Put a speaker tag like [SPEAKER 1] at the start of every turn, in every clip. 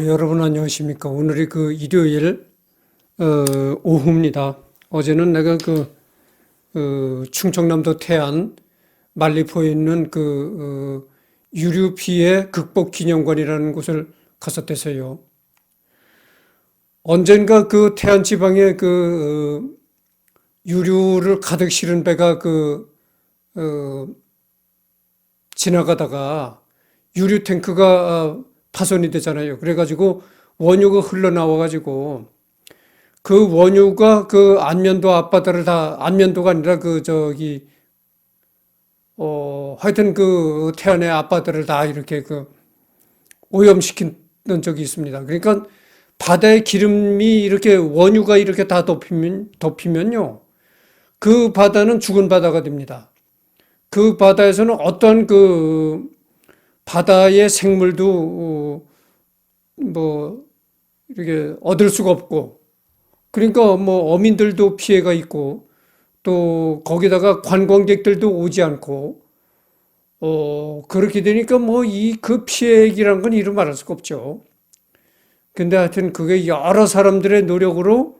[SPEAKER 1] 여러분 안녕하십니까? 오늘이 그 일요일 오후입니다. 어제는 내가 충청남도 태안 말리포에 있는 유류 피해 극복 기념관이라는 곳을 갔었대서요. 언젠가 그 태안 지방에 유류를 가득 실은 배가 어, 지나가다가 유류 탱크가 파손이 되잖아요. 그래가지고 원유가 흘러나와가지고 그 원유가 그 안면도 앞바다를 다, 안면도가 아니라 하여튼 그 태안의 앞바다를 다 이렇게 오염시키는 적이 있습니다. 그러니까 바다에 기름이 이렇게 원유가 이렇게 다 덮이면요. 그 바다는 죽은 바다가 됩니다. 그 바다에서는 어떠한 바다의 생물도 이렇게 얻을 수가 없고, 그러니까 어민들도 피해가 있고, 또 거기다가 관광객들도 오지 않고, 그렇게 되니까 그 피해액이란 건 이루 말할 수가 없죠. 근데 하여튼 그게 여러 사람들의 노력으로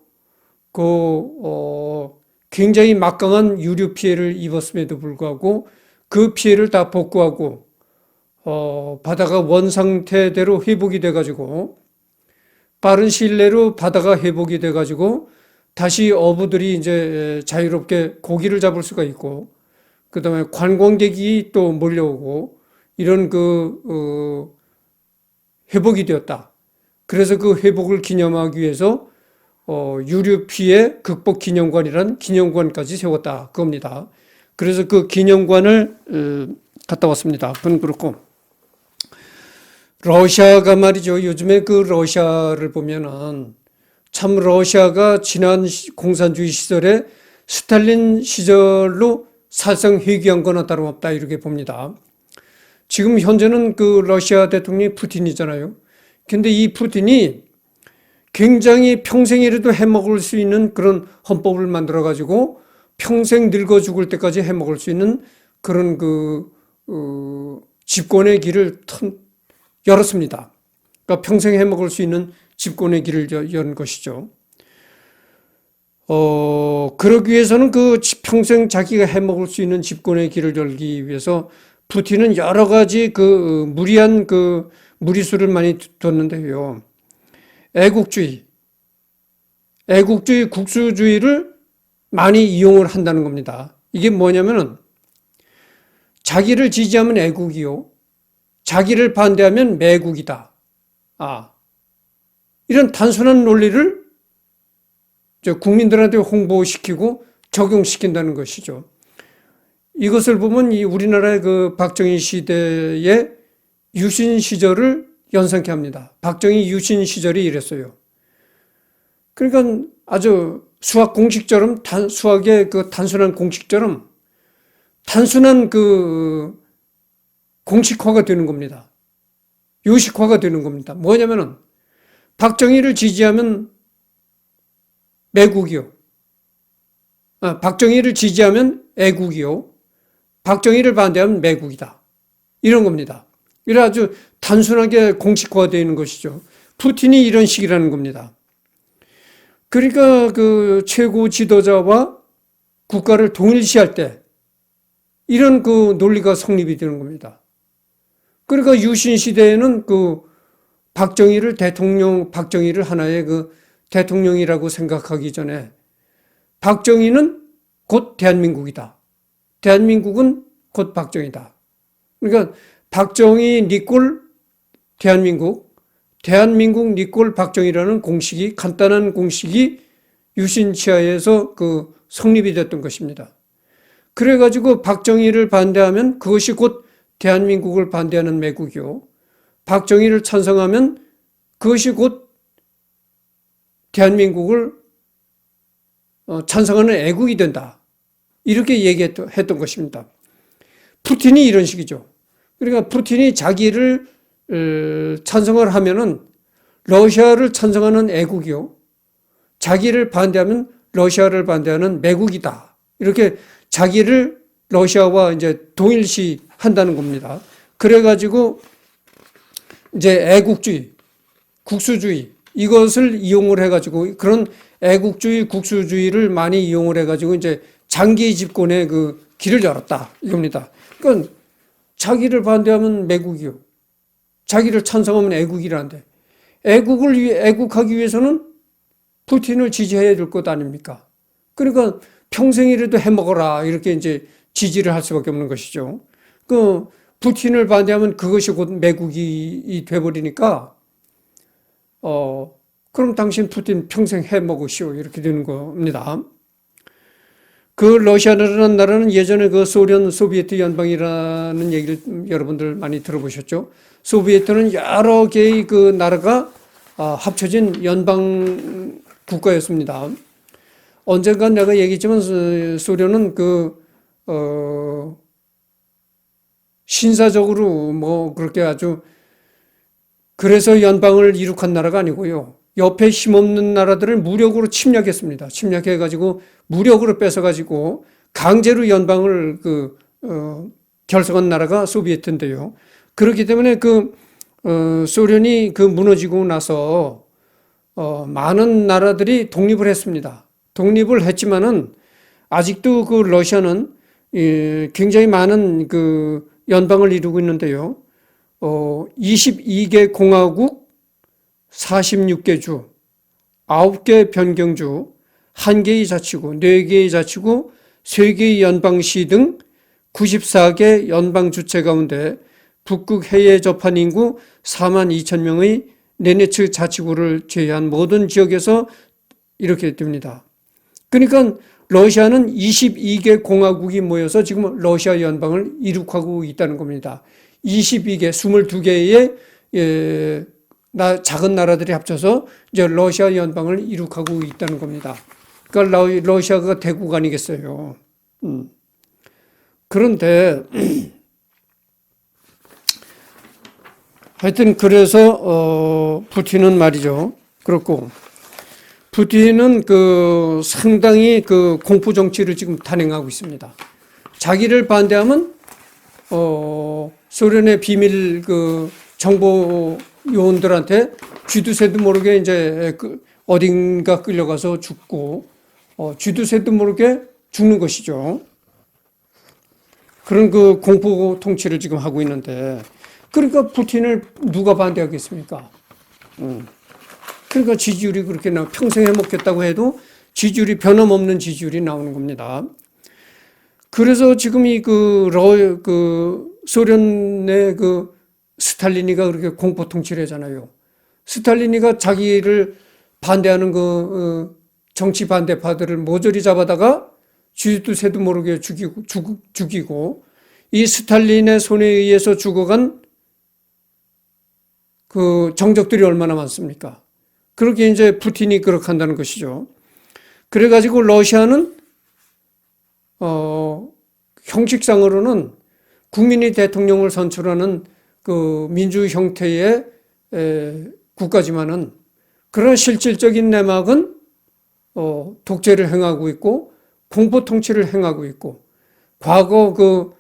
[SPEAKER 1] 굉장히 막강한 유류 피해를 입었음에도 불구하고 그 피해를 다 복구하고 바다가 원상태대로 회복이 돼가지고 빠른 시일 내로 바다가 회복이 돼가지고 다시 어부들이 이제 자유롭게 고기를 잡을 수가 있고 그 다음에 관광객이 또 몰려오고 이런 회복이 되었다. 그래서 그 회복을 기념하기 위해서 유류 피해 극복 기념관이란 기념관까지 세웠다. 그겁니다. 그래서 그 기념관을 갔다 왔습니다. 그건 그렇고 러시아가 말이죠. 요즘에 그 러시아를 보면은 참 러시아가 지난 공산주의 시절에 스탈린 시절로 사실상 회귀한 거나 다름없다 이렇게 봅니다. 지금 현재는 그 러시아 대통령이 푸틴이잖아요. 근데 이 푸틴이 굉장히 평생이라도 해먹을 수 있는 그런 헌법을 만들어 가지고 평생 늙어 죽을 때까지 해먹을 수 있는 그런 집권의 길을 열었습니다. 그러니까 평생 해먹을 수 있는 집권의 길을 연 것이죠. 그러기 위해서는 평생 자기가 해먹을 수 있는 집권의 길을 열기 위해서 푸틴은 여러 가지 무리한 무리수를 많이 뒀는데요. 애국주의, 국수주의를 많이 이용을 한다는 겁니다. 이게 뭐냐면은 자기를 지지하면 애국이요. 자기를 반대하면 매국이다. 이런 단순한 논리를 국민들한테 홍보시키고 적용시킨다는 것이죠. 이것을 보면 우리나라의 박정희 시대의 유신 시절을 연상케 합니다. 박정희 유신 시절이 이랬어요. 그러니까 아주 수학 공식처럼, 수학의 단순한 공식처럼 단순한 공식화가 되는 겁니다. 요식화가 되는 겁니다. 뭐냐면은 박정희를 지지하면 매국이요. 박정희를 지지하면 애국이요. 박정희를 반대하면 매국이다. 이런 겁니다. 이래 아주 단순하게 공식화되어 있는 것이죠. 푸틴이 이런 식이라는 겁니다. 그러니까 최고 지도자와 국가를 동일시할 때 이런 논리가 성립이 되는 겁니다. 그러니까 유신 시대에는 박정희를 하나의 대통령이라고 생각하기 전에 박정희는 곧 대한민국이다. 대한민국은 곧 박정희다. 그러니까 박정희 니꼴 대한민국, 대한민국 니꼴 박정희라는 공식이, 간단한 공식이 유신 치하에서 성립이 됐던 것입니다. 그래가지고 박정희를 반대하면 그것이 곧 대한민국을 반대하는 매국이요. 박정희를 찬성하면 그것이 곧 대한민국을 찬성하는 애국이 된다. 이렇게 얘기했던 것입니다. 푸틴이 이런 식이죠. 그러니까 푸틴이 자기를 찬성을 하면은 러시아를 찬성하는 애국이요. 자기를 반대하면 러시아를 반대하는 매국이다. 이렇게 자기를 러시아와 이제 동일시 한다는 겁니다. 그래가지고 이제 애국주의, 국수주의 이것을 이용을 해가지고 그런 애국주의, 국수주의를 많이 이용을 해가지고 이제 장기 집권의 그 길을 열었다 이겁니다. 그러니까 자기를 반대하면 매국이요, 자기를 찬성하면 애국이라는데 애국하기 위해서는 푸틴을 지지해야 될 것 아닙니까? 그러니까 평생이라도 해먹어라 이렇게 이제 지지를 할 수밖에 없는 것이죠. 그 푸틴을 반대하면 그것이 곧 매국이 돼버리니까 그럼 당신 푸틴 평생 해먹으시오 이렇게 되는 겁니다. 그 러시아라는 나라는 예전에 그 소비에트 연방이라는 얘기를 여러분들 많이 들어보셨죠? 소비에트는 여러 개의 그 나라가 합쳐진 연방 국가였습니다. 언젠가 내가 얘기했지만 소련은 신사적으로 뭐 그렇게 아주 그래서 연방을 이룩한 나라가 아니고요. 옆에 힘없는 나라들을 무력으로 침략했습니다. 침략해가지고 무력으로 뺏어가지고 강제로 연방을 결성한 나라가 소비에트인데요. 그렇기 때문에 소련이 무너지고 나서 많은 나라들이 독립을 했습니다. 독립을 했지만은 아직도 러시아는 굉장히 많은 연방을 이루고 있는데요. 22개 공화국, 46개 주, 9개 변경주, 1개의 자치구, 4개의 자치구, 3개의 연방시 등 94개 연방주체 가운데 북극 해에 접한 인구 4만 2천 명의 네네츠 자치구를 제외한 모든 지역에서 이렇게 됩니다. 그러니까 러시아는 22개 공화국이 모여서 지금 러시아 연방을 이룩하고 있다는 겁니다. 22개, 22개의 작은 나라들이 합쳐서 이제 러시아 연방을 이룩하고 있다는 겁니다. 그러니까 러시아가 대국 아니겠어요. 그런데 하여튼 그래서 푸틴은 말이죠. 그렇고 푸틴은 상당히 공포 정치를 지금 단행하고 있습니다. 자기를 반대하면 소련의 비밀 정보 요원들한테 쥐도 새도 모르게 이제 어딘가 끌려가서 죽고 쥐도 새도 모르게 죽는 것이죠. 그런 공포 통치를 지금 하고 있는데 그러니까 푸틴을 누가 반대하겠습니까? 그러니까 지지율이 그렇게 평생 해먹겠다고 해도 지지율이 변함없는 지지율이 나오는 겁니다. 그래서 지금 소련의 스탈린이가 그렇게 공포 통치를 하잖아요. 스탈린이가 자기를 반대하는 정치 반대파들을 모조리 잡아다가 쥐도 새도 모르게 죽이고 이 스탈린의 손에 의해서 죽어간 정적들이 얼마나 많습니까? 그렇게 이제 푸틴이 그렇게 한다는 것이죠. 그래가지고 러시아는 형식상으로는 국민이 대통령을 선출하는 민주 형태의 국가지만은 그런 실질적인 내막은 독재를 행하고 있고 공포 통치를 행하고 있고 과거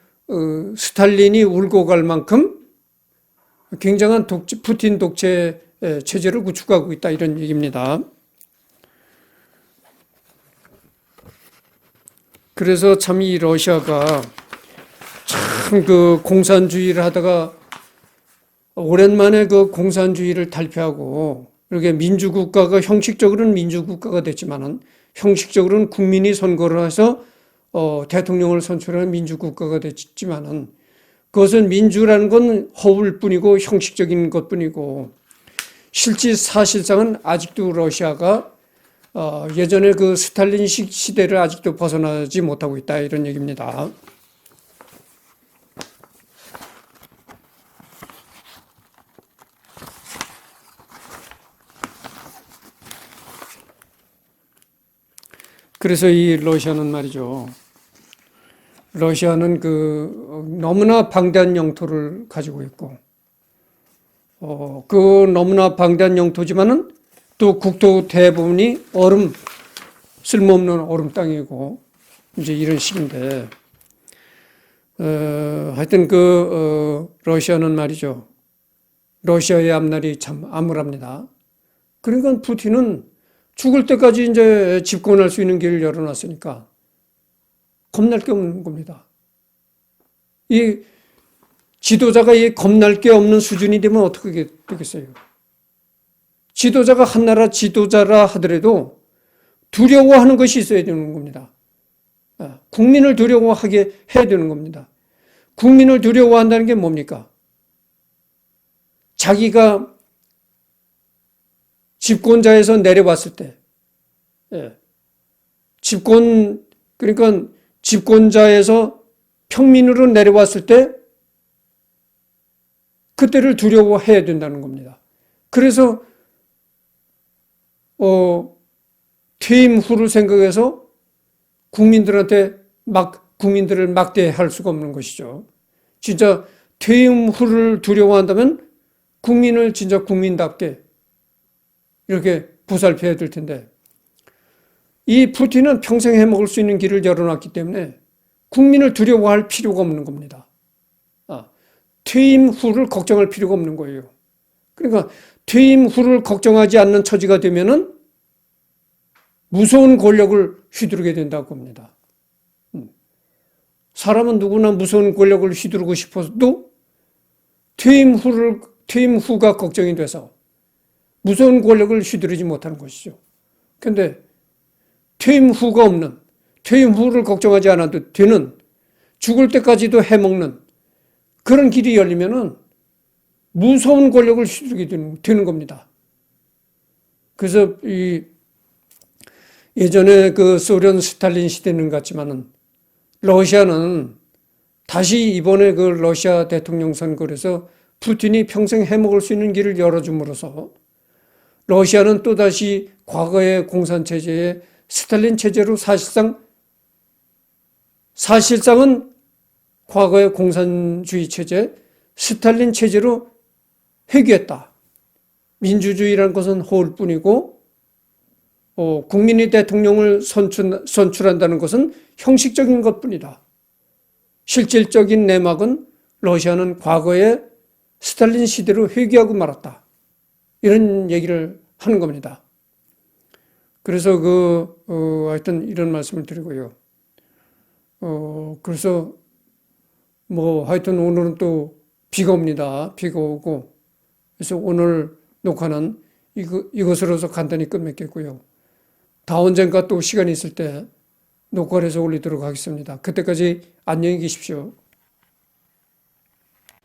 [SPEAKER 1] 스탈린이 울고 갈 만큼 굉장한 푸틴 독재 체제를 구축하고 있다 이런 얘기입니다. 그래서 참 이 러시아가 참 공산주의를 하다가 오랜만에 공산주의를 탈피하고 이렇게 민주국가가 형식적으로는 민주국가가 됐지만은 형식적으로는 국민이 선거를 해서 대통령을 선출하는 민주국가가 됐지만은 그것은 민주라는 건 허울 뿐이고 형식적인 것 뿐이고 실제 사실상은 아직도 러시아가 예전에 스탈린 시대를 아직도 벗어나지 못하고 있다 이런 얘기입니다. 그래서 이 러시아는 말이죠. 러시아는 너무나 방대한 영토를 가지고 있고, 너무나 방대한 영토지만은 또 국토 대부분이 쓸모없는 얼음 땅이고, 이제 이런 식인데, 하여튼 러시아는 말이죠. 러시아의 앞날이 참 암울합니다. 그러니까 푸틴은 죽을 때까지 이제 집권할 수 있는 길을 열어놨으니까 겁날 게 없는 겁니다. 이 지도자가 이 겁날 게 없는 수준이 되면 어떻게 되겠어요? 지도자가 한 나라 지도자라 하더라도 두려워하는 것이 있어야 되는 겁니다. 국민을 두려워하게 해야 되는 겁니다. 국민을 두려워한다는 게 뭡니까? 자기가 집권자에서 내려왔을 때, 그러니까 집권자에서 평민으로 내려왔을 때, 그때를 두려워해야 된다는 겁니다. 그래서, 퇴임 후를 생각해서 국민들을 막대할 수가 없는 것이죠. 진짜 퇴임 후를 두려워한다면 국민을 진짜 국민답게 이렇게 보살펴야 될 텐데, 이 푸틴은 평생 해먹을 수 있는 길을 열어놨기 때문에 국민을 두려워할 필요가 없는 겁니다. 퇴임 후를 걱정할 필요가 없는 거예요. 그러니까 퇴임 후를 걱정하지 않는 처지가 되면은 무서운 권력을 휘두르게 된다고 합니다. 사람은 누구나 무서운 권력을 휘두르고 싶어도 퇴임 후가 걱정이 돼서 무서운 권력을 휘두르지 못하는 것이죠. 그런데 퇴임 후를 걱정하지 않아도 되는, 죽을 때까지도 해먹는 그런 길이 열리면은 무서운 권력을 휘두르게 되는 겁니다. 그래서 예전에 그 소련 스탈린 시대는 같지만은 러시아는 다시 이번에 그 러시아 대통령 선거에서 푸틴이 평생 해먹을 수 있는 길을 열어줌으로써 러시아는 또다시 과거의 공산체제의 스탈린 체제로 사실상은 과거의 공산주의 체제, 스탈린 체제로 회귀했다. 민주주의라는 것은 허울뿐이고 국민이 대통령을 선출한다는 것은 형식적인 것뿐이다. 실질적인 내막은 러시아는 과거의 스탈린 시대로 회귀하고 말았다. 이런 얘기를 하는 겁니다. 그래서 하여튼 이런 말씀을 드리고요. 그래서 하여튼 오늘은 또 비가 옵니다. 비가 오고. 그래서 오늘 녹화는 이것으로서 간단히 끝맺겠고요. 다언젠가 또 시간이 있을 때 녹화를 해서 올리도록 하겠습니다. 그때까지 안녕히 계십시오.